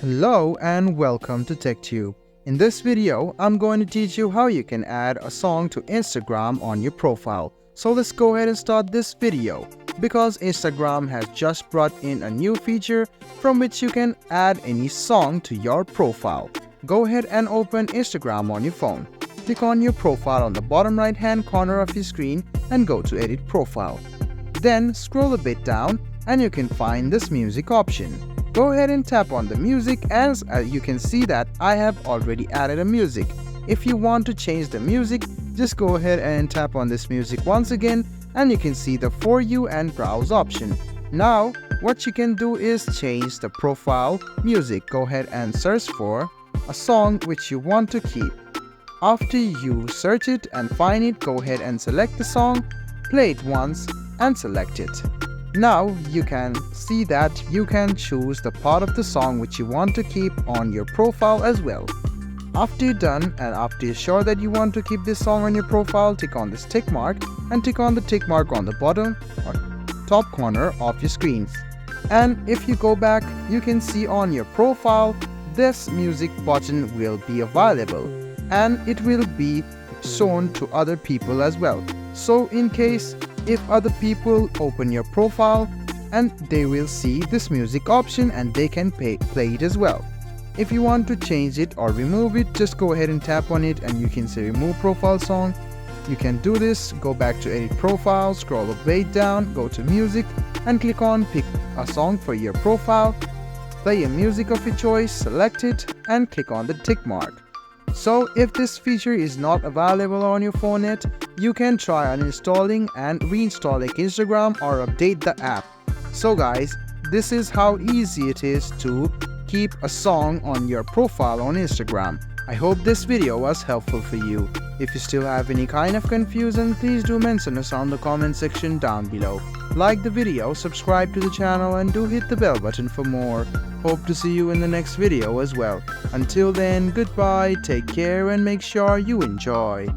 Hello and welcome to TechTube. In this video, I'm going to teach you how you can add a song to Instagram on your profile. So let's go ahead and start this video. Because Instagram has just brought in a new feature from which you can add any song to your profile. Go ahead and open Instagram on your phone. Click on your profile on the bottom right hand corner of your screen and go to Edit Profile. Then scroll a bit down and you can find this music option. Go ahead and tap on the music, as you can see that I have already added a music. If you want to change the music, just go ahead and tap on this music once again and you can see the For You and Browse option. Now what you can do is change the profile music. Go ahead and search for a song which you want to keep. After you search it and find it, go ahead and select the song, play it once and select it. Now you can see that you can choose the part of the song which you want to keep on your profile as well. After you're done and after you're sure that you want to keep this song on your profile, tick on this tick mark and tick on the tick mark on the bottom or top corner of your screen. And if you go back, you can see on your profile this music button will be available and it will be shown to other people as well. So in case if other people open your profile and they will see this music option and they can play it as well. If you want to change it or remove it, just go ahead and tap on it and you can say remove profile song. You can do this, go back to edit profile, scroll a bit down, go to music and click on pick a song for your profile. Play a music of your choice, select it and click on the tick mark. So if this feature is not available on your phone yet, you can try uninstalling and reinstalling Instagram or update the app. So guys, this is how easy it is to keep a song on your profile on Instagram. I hope this video was helpful for you. If you still have any kind of confusion, please do mention us on the comment section down below. Like the video, subscribe to the channel and do hit the bell button for more. Hope to see you in the next video as well. Until then, goodbye, take care and make sure you enjoy.